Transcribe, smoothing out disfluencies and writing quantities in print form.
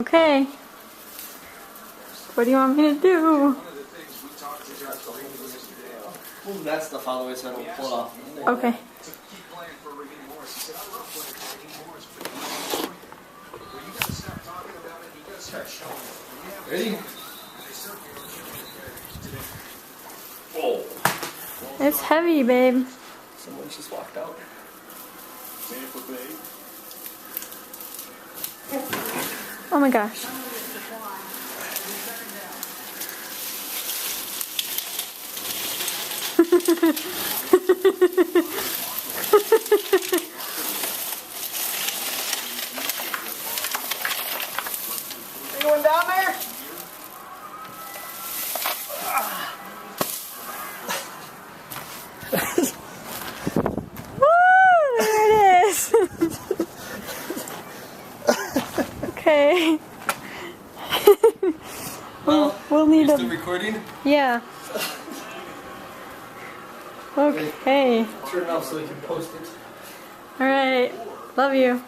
Okay. What do you want me to do? Move that stuff out of the way so I don't pull it off. Okay. Ready? Whoa. It's heavy, babe. Someone just walked out. Oh my gosh. Anyone down there? Woo! There it is. Okay. We'll need Still a. recording? Yeah. Okay. Turn it off so we can post it. All right. Love you.